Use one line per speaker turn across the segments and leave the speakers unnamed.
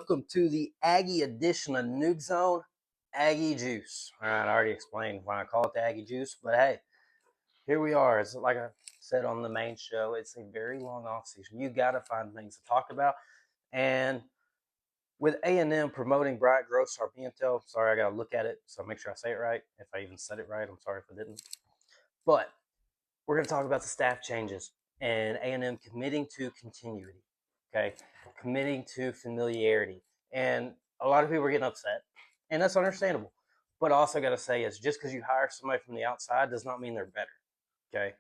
welcome to the Aggie edition of Nuke Zone, Aggie Juice. All right, I already explained why I call it the Aggie Juice, but hey, here we are. It's like I said on the main show, it's a very long off season. You got to find things to talk about, and with A&M promoting Brian Gross Sarmiento, sorry, I got to look at it, so make sure I say it right. If I even said it right, I'm sorry if I didn't. But we're going to talk about the staff changes and A&M committing to continuity, okay, committing to familiarity. And a lot of people are getting upset, and that's understandable. But also got to say is just because you hire somebody from the outside does not mean they're better, okay?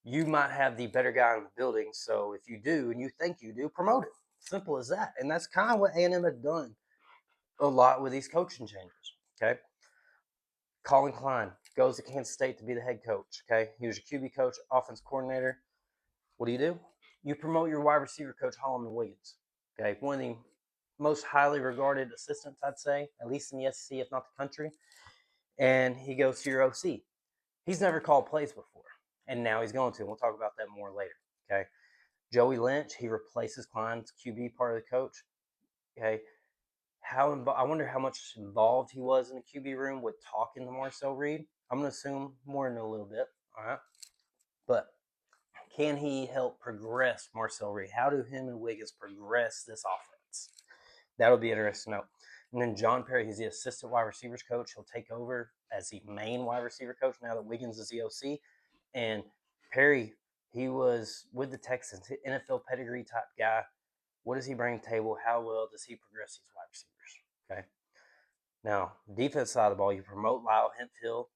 You might have the better guy in the building, so if you do and you think you do, promote it. Simple as that. And that's kind of what A&M had done a lot with these coaching changes, okay? Colin Klein goes to Kansas State to be the head coach, okay? He was your QB coach, offense coordinator. What do? You promote your wide receiver coach, Holloman Williams. Okay, one of the most highly regarded assistants, I'd say, at least in the SEC, if not the country. And he goes to your OC. He's never called plays before, and now he's going to. We'll talk about that more later. Okay, Joey Lynch, he replaces Klein's QB part of the coach. Okay, I wonder how much involved he was in the QB room with talking to Marcel Reed. I'm going to assume more in a little bit. All right, but can he help progress Marcel Reed? How do him and Wiggins progress this offense? That'll be interesting to know. And then John Perry, he's the assistant wide receivers coach. He'll take over as the main wide receiver coach now that Wiggins is the OC. And Perry, he was with the Texans, NFL pedigree type guy. What does he bring to the table? How well does he progress these wide receivers? Okay. Now, defense side of the ball, you promote Lyle Hemphill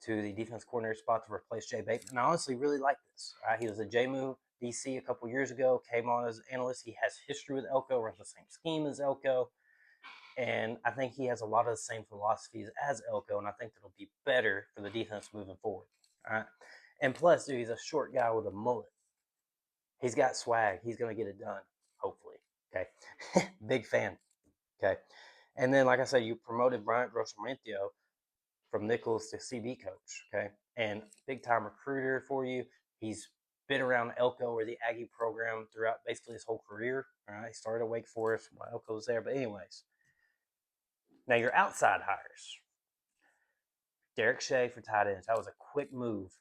to the defense coordinator spot to replace Jay Bateman. And I honestly really like this. Right? He was a JMU DC a couple years ago, came on as an analyst. He has history with Elko, runs the same scheme as Elko. And I think he has a lot of the same philosophies as Elko, and I think that'll be better for the defense moving forward. All right. And plus, dude, he's a short guy with a mullet. He's got swag. He's going to get it done, hopefully. Okay. Big fan. Okay. And then, like I said, you promoted Bryant Grossormentio from Nichols to CB coach, okay? And big time recruiter for you. He's been around Elko or the Aggie program throughout basically his whole career. All right, he started at Wake Forest while Elko was there. But anyways, now your outside hires. Derek Shea for tight ends. That was a quick move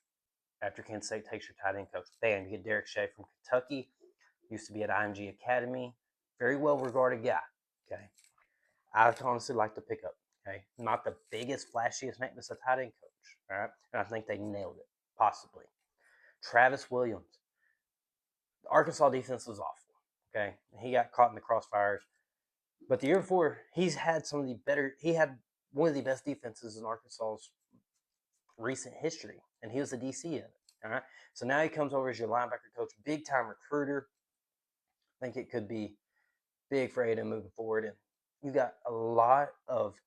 after Kansas State takes your tight end coach. Bam, you get Derek Shea from Kentucky. Used to be at IMG Academy. Very well regarded guy. Okay. I honestly like the pickup. Okay. Not the biggest, flashiest name, but it's a tight end coach. All right. And I think they nailed it, possibly. Travis Williams. The Arkansas defense was awful. Okay. He got caught in the crossfires. But the year before, he had one of the best defenses in Arkansas's recent history. And he was the DC in it. All right. So now he comes over as your linebacker coach, big time recruiter. I think it could be big for A&M moving forward. And you got a lot of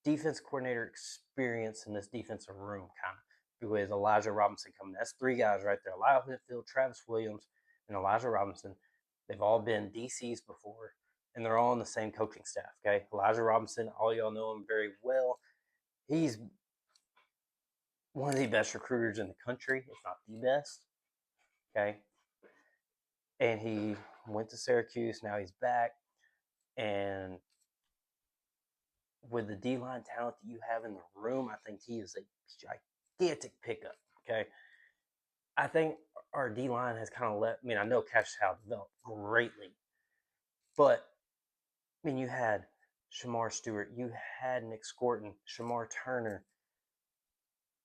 defense coordinator experience in this defensive room, kind of, with Elijah Robinson coming. That's three guys right there: Lyle Whitfield, Travis Williams, and Elijah Robinson. They've all been DCs before, and they're all on the same coaching staff. Okay, Elijah Robinson, all y'all know him very well. He's one of the best recruiters in the country, if not the best. Okay, and he went to Syracuse. Now he's back, and with the D-line talent that you have in the room, I think he is a gigantic pickup, okay? I think our D-line has kind of I know Cash Howe developed greatly, but, you had Shamar Stewart, you had Nick Scorton, Shamar Turner,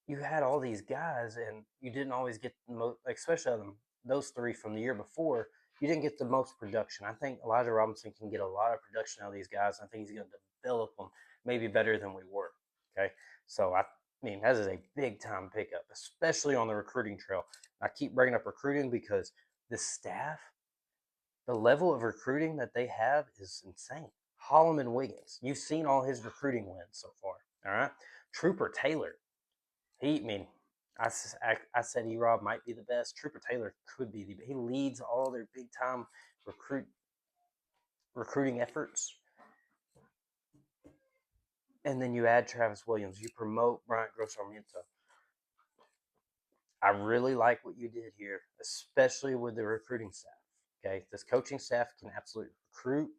you had all these guys, and you didn't always get the most, especially those three from the year before, you didn't get the most production. I think Elijah Robinson can get a lot of production out of these guys. I think he's going to develop them maybe better than we were. Okay, so that is a big time pickup, especially on the recruiting trail. I keep bringing up recruiting because the staff, the level of recruiting that they have is insane. Holloman Wiggins, you've seen all his recruiting wins so far. All right, Trooper Taylor, I said E-Rob might be the best. Trooper Taylor could be he leads all their big time recruiting efforts. And then you add Travis Williams. You promote Bryant Grossormiento. I really like what you did here, especially with the recruiting staff. Okay, this coaching staff can absolutely recruit.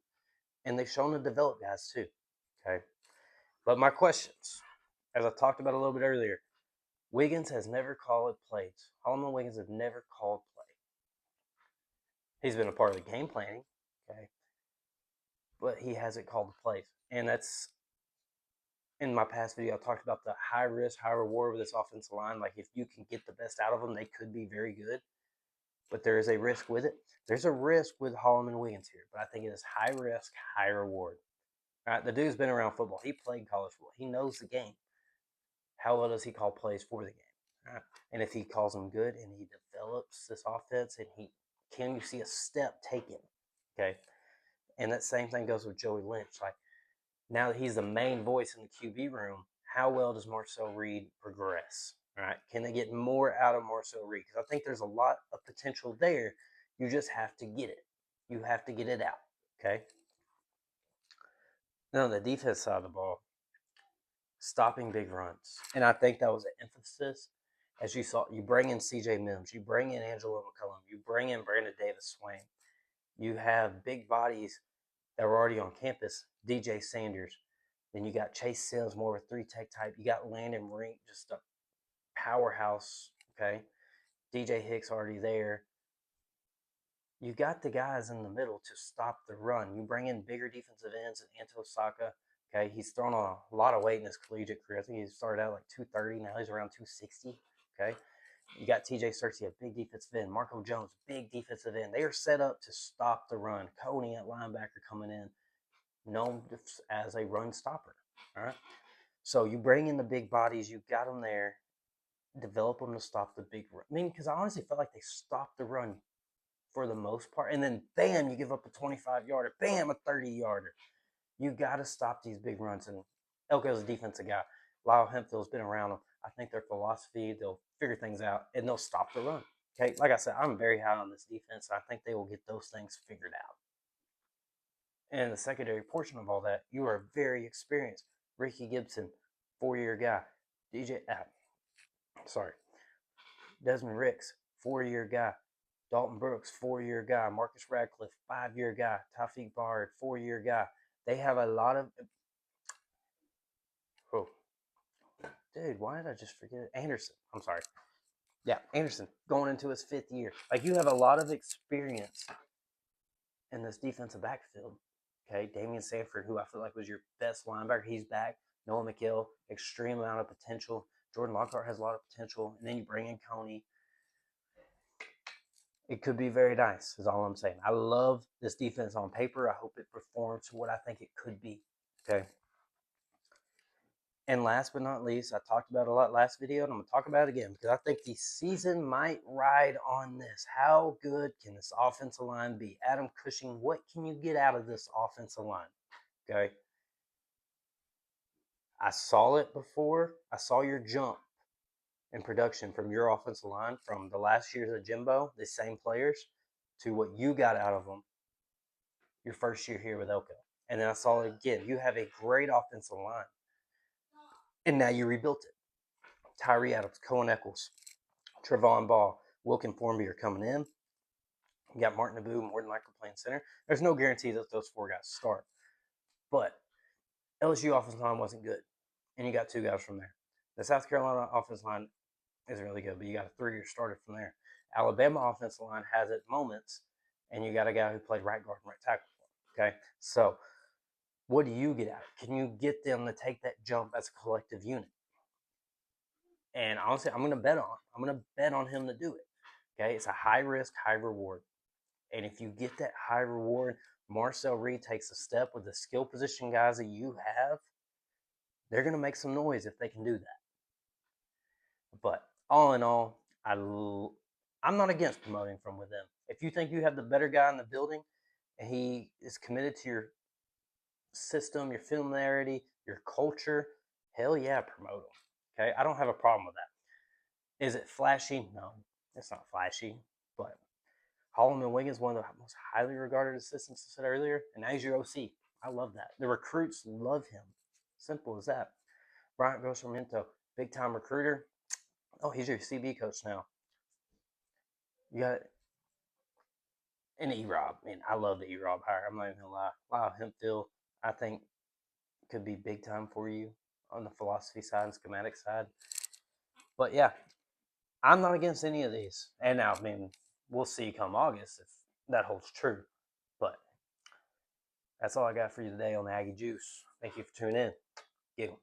and they've shown to develop guys too. Okay, but my questions, as I talked about a little bit earlier, Wiggins has never called plays. Holloman Wiggins has never called play. He's been a part of the game planning, okay, but he hasn't called the plays, and that's in my past video. I talked about the high risk, high reward with this offensive line. Like if you can get the best out of them, they could be very good, but there is a risk with it. There's a risk with Holloman Wiggins here, but I think it is high risk, high reward. All right, the dude's been around football. He played college football. He knows the game. How well does he call plays for the game? All right. And if he calls them good and he develops this offense and he can you see a step taken? Okay. And that same thing goes with Joey Lynch. Like now that he's the main voice in the QB room, how well does Marcel Reed progress? All right. Can they get more out of Marcel Reed? Because I think there's a lot of potential there. You just have to get it. You have to get it out. Okay. Now, on the defense side of the ball, stopping big runs. And I think that was an emphasis. As you saw, you bring in CJ Mims, you bring in Angelo McCullum, you bring in Brandon Davis Swain. You have big bodies that were already on campus, DJ Sanders. Then you got Chase Sims, more of a three tech type. You got Landon Rink, just a powerhouse. Okay. DJ Hicks already there. You got the guys in the middle to stop the run. You bring in bigger defensive ends and Anto Saka. Okay, he's thrown on a lot of weight in his collegiate career. I think he started out like 230. Now he's around 260. Okay, you got TJ Searcy, a big defensive end. Marco Jones, big defensive end. They are set up to stop the run. Coney at linebacker coming in, known as a run stopper. All right, so you bring in the big bodies. You got them there. Develop them to stop the big run. I mean, because I honestly felt like they stopped the run for the most part. And then, bam, you give up a 25-yarder. Bam, a 30-yarder. You got to stop these big runs. And Elko's a defensive guy. Lyle Hempfield's been around them. I think their philosophy, they'll figure things out, and they'll stop the run. Okay, like I said, I'm very high on this defense. I think they will get those things figured out. And the secondary portion of all that, you are very experienced. Ricky Gibson, 4-year guy. Sorry, Desmond Ricks, 4-year guy. Dalton Brooks, 4-year guy. Marcus Radcliffe, 5-year guy. Taufik Bard, 4-year guy. They have a lot of. Oh, dude, why did I just forget Anderson? I'm sorry. Yeah, Anderson going into his 5th year. Like you have a lot of experience in this defensive backfield. Okay, Damian Sanford, who I feel like was your best linebacker, he's back. Noah McHale, extreme amount of potential. Jordan Lockhart has a lot of potential, and then you bring in Coney. It could be very nice, is all I'm saying. I love this defense on paper. I hope it performs to what I think it could be. Okay. And last but not least, I talked about it a lot last video, and I'm going to talk about it again because I think the season might ride on this. How good can this offensive line be? Adam Cushing, what can you get out of this offensive line? Okay. I saw it before. I saw your jump in production from your offensive line from the last years of Jimbo, the same players, to what you got out of them your first year here with Elko. And then I saw it again. You have a great offensive line. And now you rebuilt it. Tyree Adams, Cohen Eccles, Trevon Ball, Wilkin Formby are coming in. You got Martin Naboo, more than likely playing center. There's no guarantee that those 4 guys start. But LSU offensive line wasn't good. And you got 2 guys from there. The South Carolina offensive line is really good, but you got a 3-year starter from there. Alabama offensive line has its moments, and you got a guy who played right guard and right tackle. Okay, so what do you get out of it? Can you get them to take that jump as a collective unit? And honestly, I'm going to bet on him to do it. Okay, it's a high risk, high reward. And if you get that high reward, Marcel Reed takes a step with the skill position guys that you have. They're going to make some noise if they can do that. But all in all, I'm not against promoting from within. If you think you have the better guy in the building and he is committed to your system, your familiarity, your culture, hell yeah, promote him. Okay, I don't have a problem with that. Is it flashy? No, it's not flashy. But Holloman Wiggins, one of the most highly regarded assistants I said earlier, and now he's your OC. I love that. The recruits love him. Simple as that. Bryant Grossermento, big time recruiter. Oh, he's your CB coach now. You got And E-Rob. I mean, I love the E-Rob hire. I'm not even gonna lie. Wow, Hempfield, I think could be big time for you on the philosophy side and schematic side. But yeah, I'm not against any of these. And now, I mean, we'll see come August if that holds true. But that's all I got for you today on the Aggie Juice. Thank you for tuning in. Get 'em.